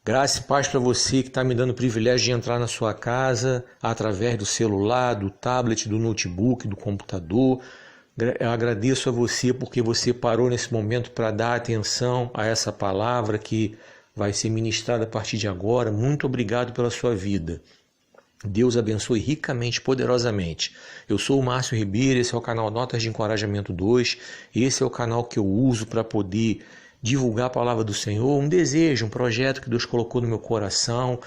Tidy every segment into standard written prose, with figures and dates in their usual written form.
Graça e paz para você que está me dando o privilégio de entrar na sua casa através do celular, do tablet, do notebook, do computador. Eu agradeço a você porque você parou nesse momento para dar atenção a essa palavra que vai ser ministrada a partir de agora. Muito obrigado pela sua vida. Deus abençoe ricamente, poderosamente. Eu sou o Márcio Ribeiro, esse é o canal Notas de Encorajamento 2. Esse é o canal que eu uso para poder divulgar a palavra do Senhor, um desejo, um projeto que Deus colocou no meu coração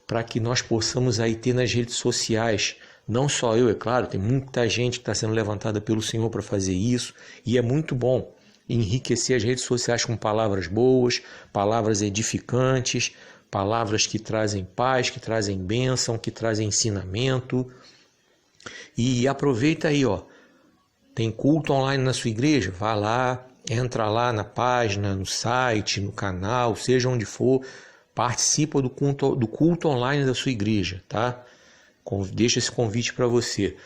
para que nós possamos aí ter nas redes sociais. Não só eu, é claro, tem muita gente que está sendo levantada pelo Senhor para fazer isso e é muito bom enriquecer as redes sociais com palavras boas, palavras edificantes, palavras que trazem paz, que trazem bênção, que trazem ensinamento. E aproveita aí, tem culto online na sua igreja? Vá lá, entra lá na página, no site, no canal, seja onde for, participa do culto online da sua igreja, tá? Deixa esse convite para você.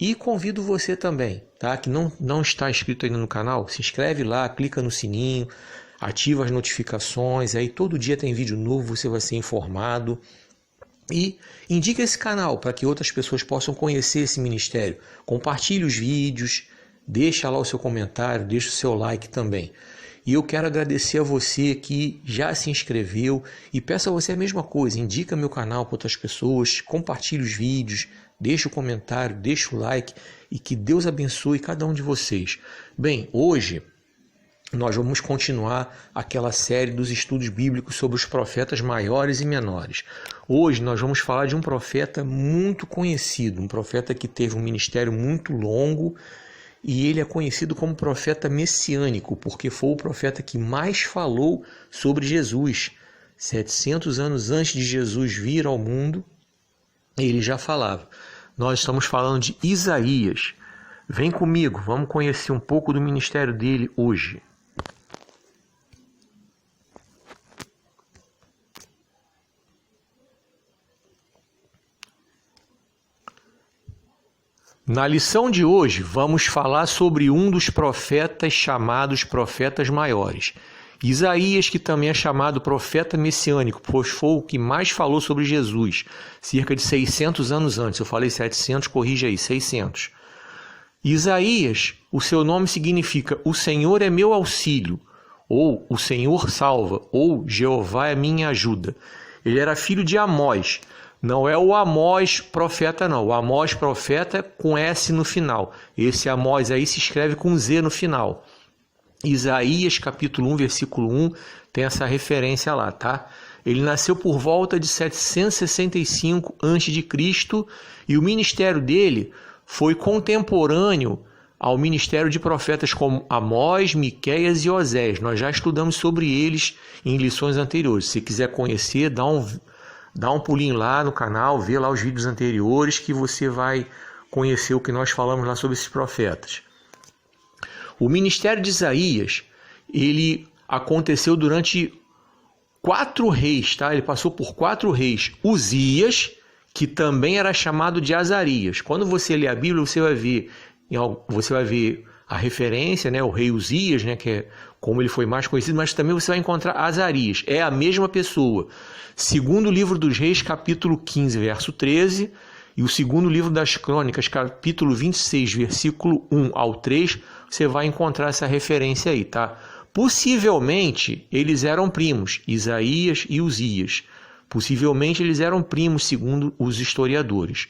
E convido você também, tá? Que não está inscrito ainda no canal, se inscreve lá, clica no sininho, ativa as notificações, aí todo dia tem vídeo novo, você vai ser informado. E indica esse canal para que outras pessoas possam conhecer esse ministério. Compartilhe os vídeos, deixa lá o seu comentário, deixa o seu like também. E eu quero agradecer a você que já se inscreveu e peço a você a mesma coisa, indica meu canal para outras pessoas, compartilhe os vídeos, deixa o comentário, deixa o like e que Deus abençoe cada um de vocês. Bem, hoje nós vamos continuar aquela série dos estudos bíblicos sobre os profetas maiores e menores. Hoje nós vamos falar de um profeta muito conhecido, um profeta que teve um ministério muito longo e ele é conhecido como profeta messiânico, porque foi o profeta que mais falou sobre Jesus. 700 anos antes de Jesus vir ao mundo, ele já falava. Nós estamos falando de Isaías. Vem comigo, vamos conhecer um pouco do ministério dele hoje. Na lição de hoje, vamos falar sobre um dos profetas chamados profetas maiores. Isaías, que também é chamado profeta messiânico, pois foi o que mais falou sobre Jesus, cerca de 600 anos antes. Eu falei 700, corrija aí, 600. Isaías, o seu nome significa o Senhor é meu auxílio, ou o Senhor salva, ou Jeová é minha ajuda. Ele era filho de Amós. Não é o Amós profeta, não. O Amós profeta com S no final. Esse Amós aí se escreve com Z no final. Isaías, capítulo 1, versículo 1, tem essa referência lá, tá? Ele nasceu por volta de 765 a.C. e o ministério dele foi contemporâneo ao ministério de profetas como Amós, Miqueias e Oséias. Nós já estudamos sobre eles em lições anteriores. Se quiser conhecer, dá um pulinho lá no canal, vê lá os vídeos anteriores que você vai conhecer o que nós falamos lá sobre esses profetas. O ministério de Isaías, ele aconteceu durante 4 reis, tá? Ele passou por 4 reis. Uzias, que também era chamado de Azarias. Quando você lê a Bíblia, você vai ver a referência, né? O rei Uzias, né? Que é como ele foi mais conhecido, mas também você vai encontrar Azarias. É a mesma pessoa. Segundo livro dos Reis, capítulo 15, verso 13, e o segundo livro das Crônicas, capítulo 26, versículo 1 ao 3, você vai encontrar essa referência aí, tá? Possivelmente, eles eram primos, Isaías e Uzias. Possivelmente, eles eram primos, segundo os historiadores.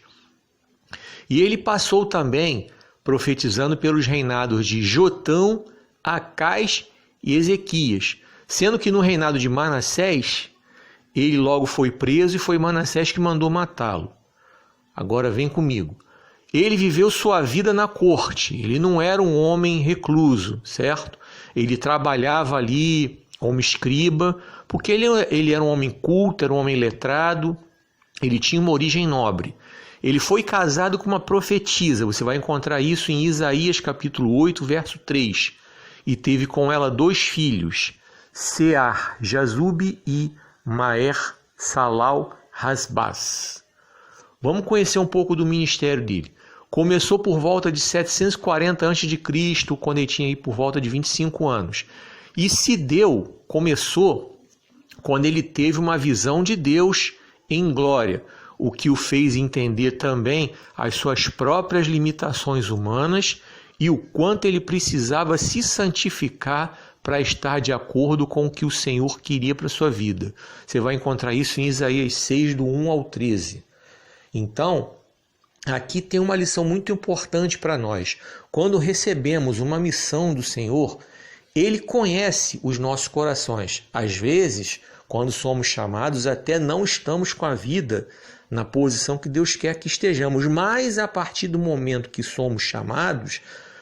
E ele passou também profetizando pelos reinados de Jotão, Acás e Ezequias, sendo que no reinado de Manassés, ele logo foi preso e foi Manassés que mandou matá-lo. Agora vem comigo. Ele viveu sua vida na corte, ele não era um homem recluso, certo? Ele trabalhava ali como escriba, porque ele era um homem culto, era um homem letrado, ele tinha uma origem nobre. Ele foi casado com uma profetisa, você vai encontrar isso em Isaías capítulo 8, verso 3. E teve com ela 2 filhos, Sear, Jazube e Maer Salal Hasbaz. Vamos conhecer um pouco do ministério dele. Começou por volta de 740 a.C., quando ele tinha aí por volta de 25 anos. E começou quando ele teve uma visão de Deus em glória, o que o fez entender também as suas próprias limitações humanas e o quanto ele precisava se santificar para estar de acordo com o que o Senhor queria para a sua vida. Você vai encontrar isso em Isaías 6, do 1 ao 13. Então, aqui tem uma lição muito importante para nós. Quando recebemos uma missão do Senhor, Ele conhece os nossos corações. Às vezes, quando somos chamados, até não estamos com a vida na posição que Deus quer que estejamos. Mas a partir do momento que somos chamados,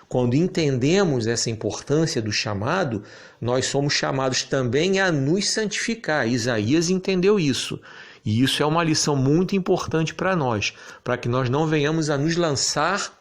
quando entendemos essa importância do chamado, nós somos chamados também a nos santificar. Isaías entendeu isso. E isso é uma lição muito importante para nós, para que nós não venhamos a nos lançar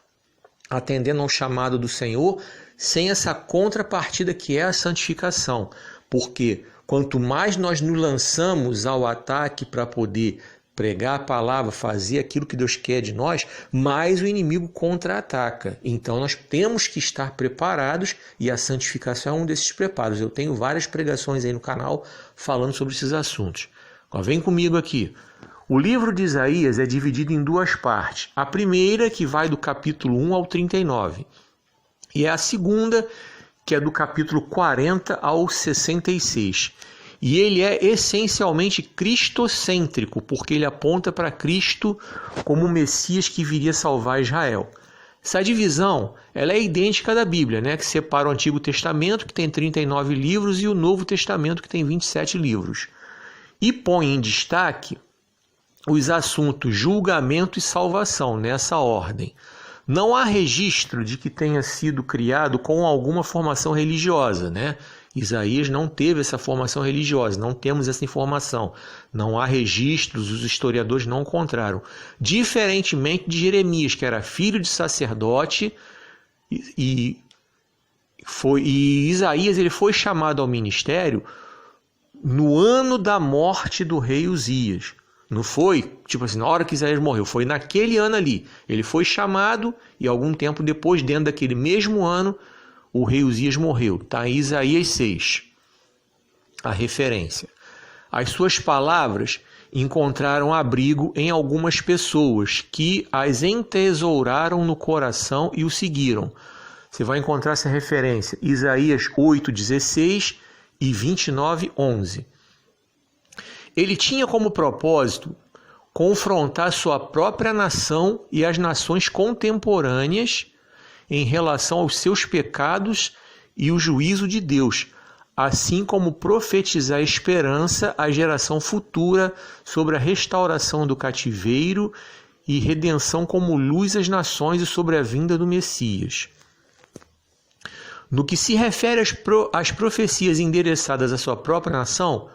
atendendo ao chamado do Senhor sem essa contrapartida que é a santificação. Porque quanto mais nós nos lançamos ao ataque para poder pregar a palavra, fazer aquilo que Deus quer de nós, mais o inimigo contra-ataca. Então nós temos que estar preparados e a santificação é um desses preparos. Eu tenho várias pregações aí no canal falando sobre esses assuntos. Vem comigo aqui. O livro de Isaías é dividido em duas partes. A primeira, que vai do capítulo 1 ao 39. E a segunda, que é do capítulo 40 ao 66. E ele é essencialmente cristocêntrico, porque ele aponta para Cristo como o Messias que viria salvar Israel. Essa divisão ela é idêntica da Bíblia, né? Que separa o Antigo Testamento, que tem 39 livros, e o Novo Testamento, que tem 27 livros. E põe em destaque os assuntos julgamento e salvação, nessa ordem. Não há registro de que tenha sido criado com alguma formação religiosa, né? Isaías não teve essa formação religiosa, não temos essa informação. Não há registros, os historiadores não encontraram. Diferentemente de Jeremias, que era filho de sacerdote, e Isaías ele foi chamado ao ministério no ano da morte do rei Uzias. Não foi, tipo assim, na hora que Isaías morreu, foi naquele ano ali. Ele foi chamado e algum tempo depois, dentro daquele mesmo ano, o rei Uzias morreu. Está em Isaías 6, a referência. As suas palavras encontraram abrigo em algumas pessoas que as entesouraram no coração e o seguiram. Você vai encontrar essa referência, Isaías 8:16 e 29:11. Ele tinha como propósito confrontar sua própria nação e as nações contemporâneas em relação aos seus pecados e o juízo de Deus, assim como profetizar esperança à geração futura sobre a restauração do cativeiro e redenção como luz às nações e sobre a vinda do Messias. No que se refere às profecias endereçadas à sua própria nação,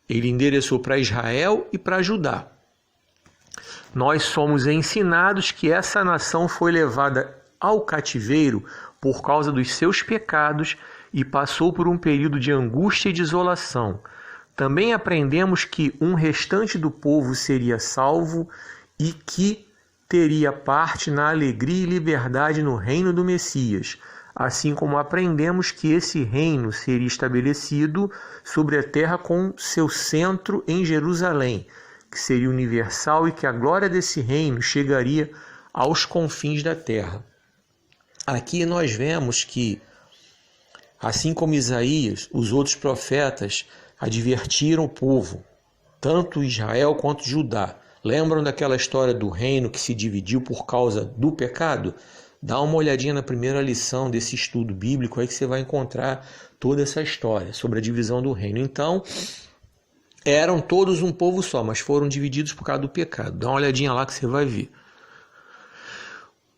ele endereçou para Israel e para Judá. Nós somos ensinados que essa nação foi levada ao cativeiro por causa dos seus pecados e passou por um período de angústia e desolação. Também aprendemos que um restante do povo seria salvo e que teria parte na alegria e liberdade no reino do Messias, assim como aprendemos que esse reino seria estabelecido sobre a terra com seu centro em Jerusalém, que seria universal e que a glória desse reino chegaria aos confins da terra. Aqui nós vemos que, assim como Isaías, os outros profetas advertiram o povo, tanto Israel quanto Judá. Lembram daquela história do reino que se dividiu por causa do pecado? Dá uma olhadinha na primeira lição desse estudo bíblico aí que você vai encontrar toda essa história sobre a divisão do reino. Então, eram todos um povo só, mas foram divididos por causa do pecado. Dá uma olhadinha lá que você vai ver.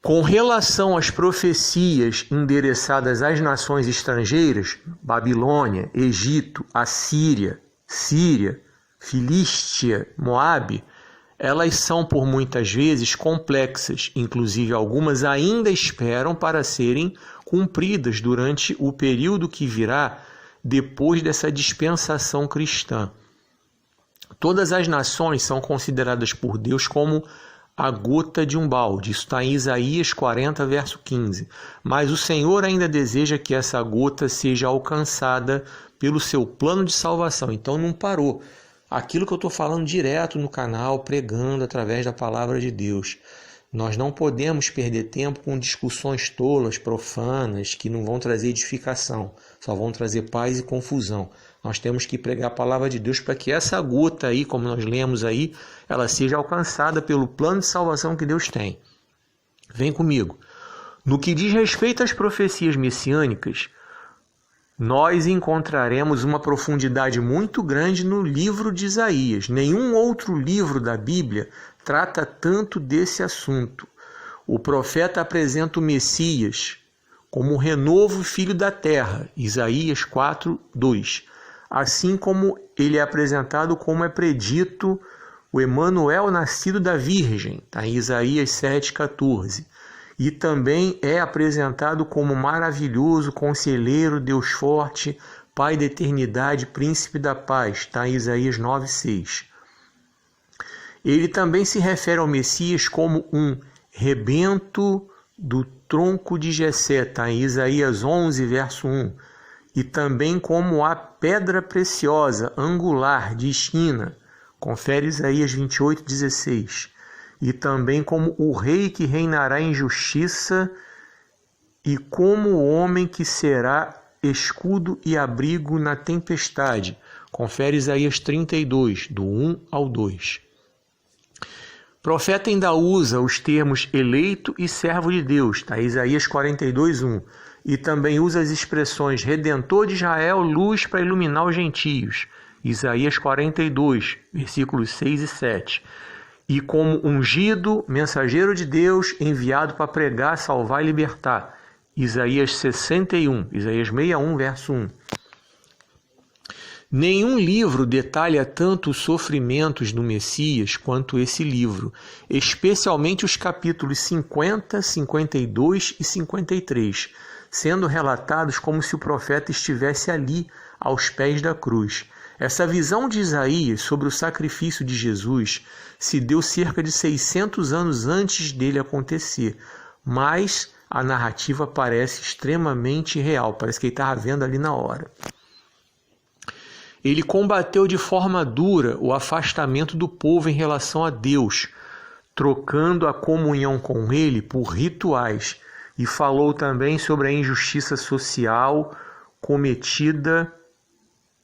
Com relação às profecias endereçadas às nações estrangeiras, Babilônia, Egito, Assíria, Síria, Filístia, Moabe, elas são por muitas vezes complexas, inclusive algumas ainda esperam para serem cumpridas durante o período que virá depois dessa dispensação cristã. Todas as nações são consideradas por Deus como a gota de um balde. Isso está em Isaías 40, verso 15. Mas o Senhor ainda deseja que essa gota seja alcançada pelo seu plano de salvação. Então não parou. Aquilo que eu estou falando direto no canal, pregando através da palavra de Deus. Nós não podemos perder tempo com discussões tolas, profanas, que não vão trazer edificação, só vão trazer paz e confusão. Nós temos que pregar a palavra de Deus para que essa gota aí, como nós lemos aí, ela seja alcançada pelo plano de salvação que Deus tem. Vem comigo. No que diz respeito às profecias messiânicas, nós encontraremos uma profundidade muito grande no livro de Isaías. Nenhum outro livro da Bíblia trata tanto desse assunto. O profeta apresenta o Messias como o renovo filho da terra, Isaías 4, 2. Assim como ele é apresentado como é predito o Emanuel nascido da Virgem, está em Isaías 7, 14. E também é apresentado como maravilhoso, conselheiro, Deus forte, Pai da eternidade, príncipe da paz, está em Isaías 9, 6. Ele também se refere ao Messias como um rebento do tronco de Jessé, está em Isaías 11, verso 1. E também como a pedra preciosa, angular, de esquina, confere Isaías 28, 16. E também como o rei que reinará em justiça e como o homem que será escudo e abrigo na tempestade, confere Isaías 32, do 1 ao 2. O profeta ainda usa os termos eleito e servo de Deus, tá? Isaías 42, 1. E também usa as expressões redentor de Israel, luz para iluminar os gentios, Isaías 42, versículos 6 e 7. E como ungido, mensageiro de Deus, enviado para pregar, salvar e libertar, Isaías 61, Isaías 61, verso 1. Nenhum livro detalha tanto os sofrimentos do Messias quanto esse livro, especialmente os capítulos 50, 52 e 53, sendo relatados como se o profeta estivesse ali, aos pés da cruz. Essa visão de Isaías sobre o sacrifício de Jesus se deu cerca de 600 anos antes dele acontecer, mas a narrativa parece extremamente real, parece que ele estava vendo ali na hora. Ele combateu de forma dura o afastamento do povo em relação a Deus, trocando a comunhão com ele por rituais, e falou também sobre a injustiça social cometida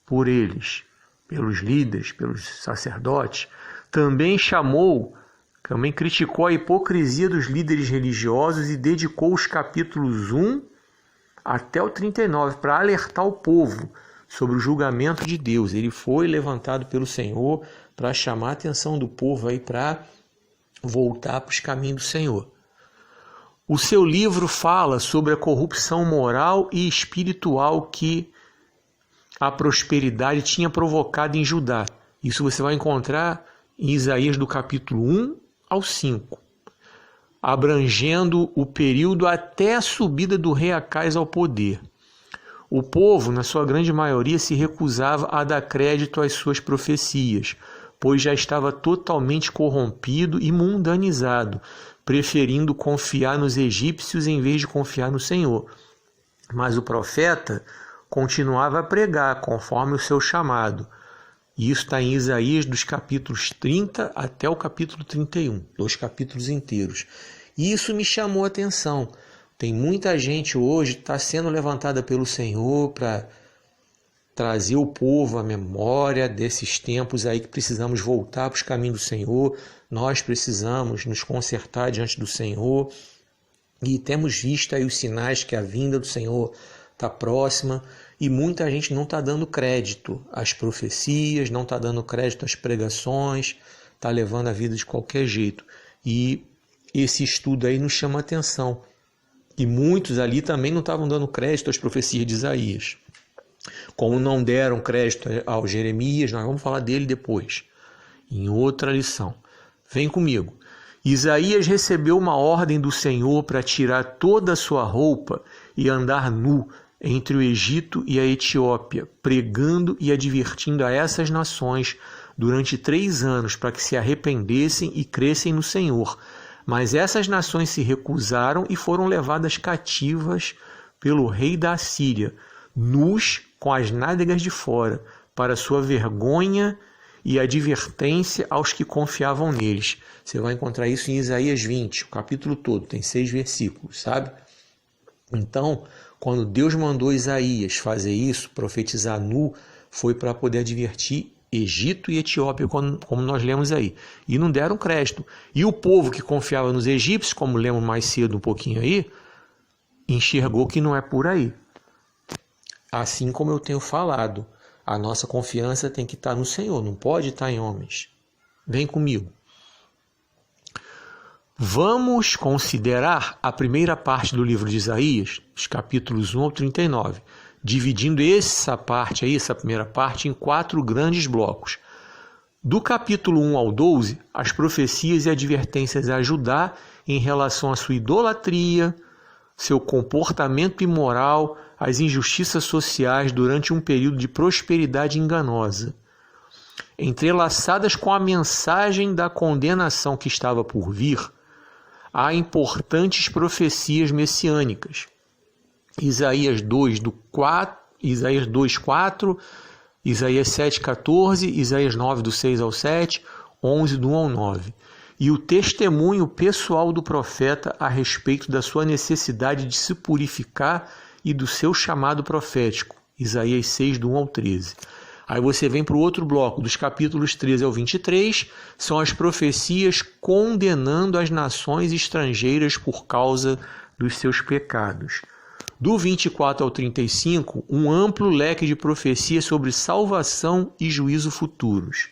por eles, pelos líderes, pelos sacerdotes. Também criticou a hipocrisia dos líderes religiosos e dedicou os capítulos 1 até o 39 para alertar o povo sobre o julgamento de Deus. Ele foi levantado pelo Senhor para chamar a atenção do povo aí para voltar para os caminhos do Senhor. O seu livro fala sobre a corrupção moral e espiritual que a prosperidade tinha provocado em Judá. Isso você vai encontrar em Isaías do capítulo 1 ao 5, abrangendo o período até a subida do rei Acais ao poder. O povo, na sua grande maioria, se recusava a dar crédito às suas profecias, pois já estava totalmente corrompido e mundanizado, preferindo confiar nos egípcios em vez de confiar no Senhor. Mas o profeta continuava a pregar conforme o seu chamado. E isso está em Isaías dos capítulos 30 até o capítulo 31, 2 capítulos inteiros. E isso me chamou a atenção. Tem muita gente hoje que está sendo levantada pelo Senhor para trazer o povo à memória desses tempos aí que precisamos voltar para os caminhos do Senhor. Nós precisamos nos consertar diante do Senhor. E temos visto aí os sinais que a vinda do Senhor está próxima. E muita gente não está dando crédito às profecias, não está dando crédito às pregações, está levando a vida de qualquer jeito. E esse estudo aí nos chama a atenção. E muitos ali também não estavam dando crédito às profecias de Isaías. Como não deram crédito ao Jeremias, nós vamos falar dele depois, em outra lição. Vem comigo. Isaías recebeu uma ordem do Senhor para tirar toda a sua roupa e andar nu entre o Egito e a Etiópia, pregando e advertindo a essas nações durante 3 anos para que se arrependessem e crescem no Senhor. Mas essas nações se recusaram e foram levadas cativas pelo rei da Assíria, nus com as nádegas de fora, para sua vergonha e advertência aos que confiavam neles. Você vai encontrar isso em Isaías 20, o capítulo todo, tem 6 versículos, sabe? Então, quando Deus mandou Isaías fazer isso, profetizar nu, foi para poder advertir Egito e Etiópia, como nós lemos aí. E não deram crédito. E o povo que confiava nos egípcios, como lemos mais cedo um pouquinho aí, enxergou que não é por aí. Assim como eu tenho falado, a nossa confiança tem que estar no Senhor, não pode estar em homens. Vem comigo. Vamos considerar a primeira parte do livro de Isaías, os capítulos 1 ao 39, dividindo essa primeira parte, em 4 grandes blocos. Do capítulo 1 ao 12, as profecias e advertências a Judá em relação à sua idolatria, seu comportamento imoral, as injustiças sociais durante um período de prosperidade enganosa. Entrelaçadas com a mensagem da condenação que estava por vir, há importantes profecias messiânicas. Isaías 2:4, Isaías 2:4, Isaías 7:14, Isaías 9, do 6 ao 7, 11, do 1 ao 9. E o testemunho pessoal do profeta a respeito da sua necessidade de se purificar e do seu chamado profético, Isaías 6, do 1 ao 13. Aí você vem para o outro bloco, dos capítulos 13 ao 23, são as profecias condenando as nações estrangeiras por causa dos seus pecados. Do 24 ao 35, um amplo leque de profecias sobre salvação e juízo futuros.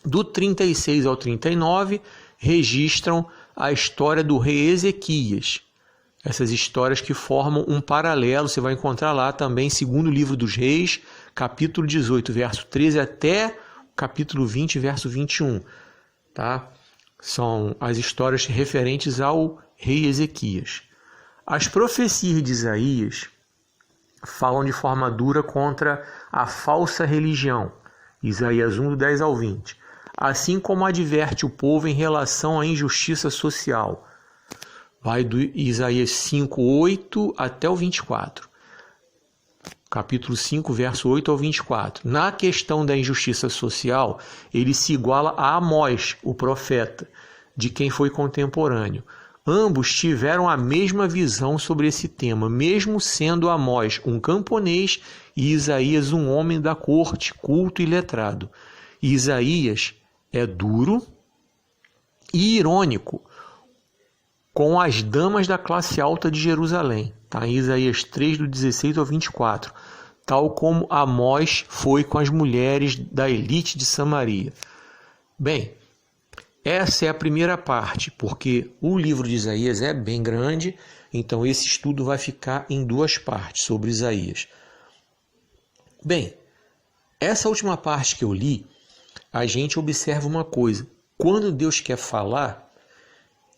Do 36 ao 39, registram a história do rei Ezequias. Essas histórias que formam um paralelo, você vai encontrar lá também, segundo livro dos Reis, capítulo 18, verso 13, até o capítulo 20, verso 21. Tá? São as histórias referentes ao rei Ezequias. As profecias de Isaías falam de forma dura contra a falsa religião, Isaías 1, do 10 ao 20, assim como adverte o povo em relação à injustiça social. Vai do Isaías 5, 8 até o 24. Capítulo 5, verso 8 ao 24. Na questão da injustiça social, ele se iguala a Amós, o profeta, de quem foi contemporâneo. Ambos tiveram a mesma visão sobre esse tema, mesmo sendo Amós um camponês e Isaías um homem da corte, culto e letrado. Isaías é duro e irônico com as damas da classe alta de Jerusalém, tá? Em Isaías 3, do 16 ao 24, tal como Amós foi com as mulheres da elite de Samaria. Bem, essa é a primeira parte, porque o livro de Isaías é bem grande, então esse estudo vai ficar em 2 partes sobre Isaías. Bem, essa última parte que eu li, a gente observa uma coisa. Quando Deus quer falar,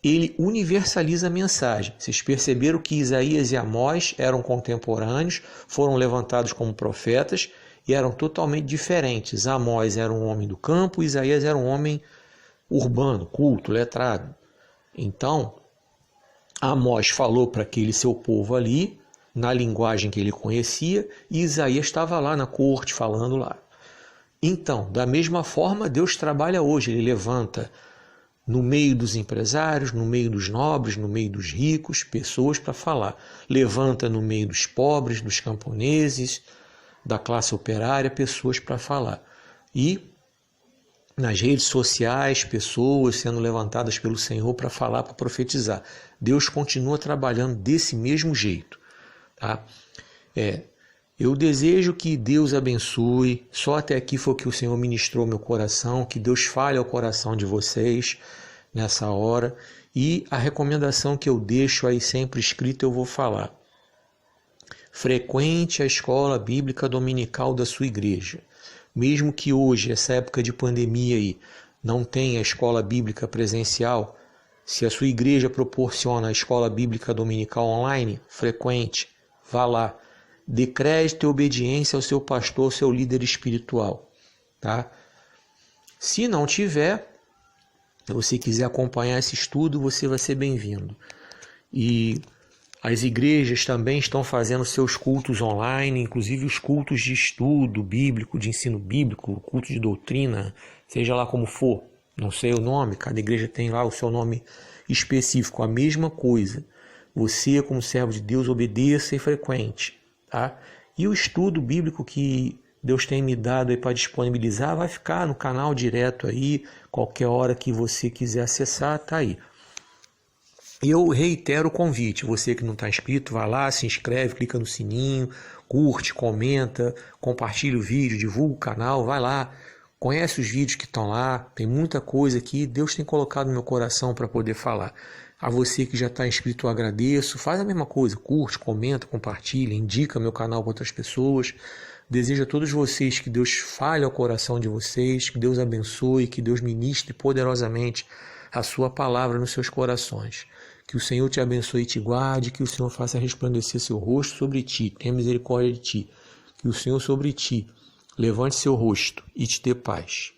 ele universaliza a mensagem. Vocês perceberam que Isaías e Amós eram contemporâneos, foram levantados como profetas e eram totalmente diferentes. Amós era um homem do campo, Isaías era um homem urbano, culto, letrado. Então, Amós falou para aquele seu povo ali, na linguagem que ele conhecia, e Isaías estava lá na corte, falando lá. Então, da mesma forma, Deus trabalha hoje. Ele levanta no meio dos empresários, no meio dos nobres, no meio dos ricos, pessoas para falar. Levanta no meio dos pobres, dos camponeses, da classe operária, pessoas para falar. E nas redes sociais, pessoas sendo levantadas pelo Senhor para falar, para profetizar. Deus continua trabalhando desse mesmo jeito. Tá? Eu desejo que Deus abençoe. Só até aqui foi o que o Senhor ministrou meu coração. Que Deus fale ao coração de vocês nessa hora. E a recomendação que eu deixo aí sempre escrita, eu vou falar. Frequente a escola bíblica dominical da sua igreja. Mesmo que hoje, essa época de pandemia aí, não tenha escola bíblica presencial, se a sua igreja proporciona a escola bíblica dominical online, frequente, vá lá. Dê crédito e obediência ao seu pastor, ao seu líder espiritual. Tá? Se não tiver, se você quiser acompanhar esse estudo, você vai ser bem-vindo. E as igrejas também estão fazendo seus cultos online, inclusive os cultos de estudo bíblico, de ensino bíblico, culto de doutrina, seja lá como for, não sei o nome, cada igreja tem lá o seu nome específico, a mesma coisa. Você, como servo de Deus, obedeça e frequente, tá? E o estudo bíblico que Deus tem me dado aí para disponibilizar vai ficar no canal direto aí, qualquer hora que você quiser acessar, tá aí. E eu reitero o convite, você que não está inscrito, vai lá, se inscreve, clica no sininho, curte, comenta, compartilha o vídeo, divulga o canal, vai lá, conhece os vídeos que estão lá, tem muita coisa que Deus tem colocado no meu coração para poder falar. A você que já está inscrito, eu agradeço, faz a mesma coisa, curte, comenta, compartilha, indica meu canal para outras pessoas. Desejo a todos vocês que Deus fale ao coração de vocês, que Deus abençoe, que Deus ministre poderosamente a sua palavra nos seus corações. Que o Senhor te abençoe e te guarde, que o Senhor faça resplandecer seu rosto sobre ti, tenha misericórdia de ti. Que o Senhor sobre ti levante seu rosto e te dê paz.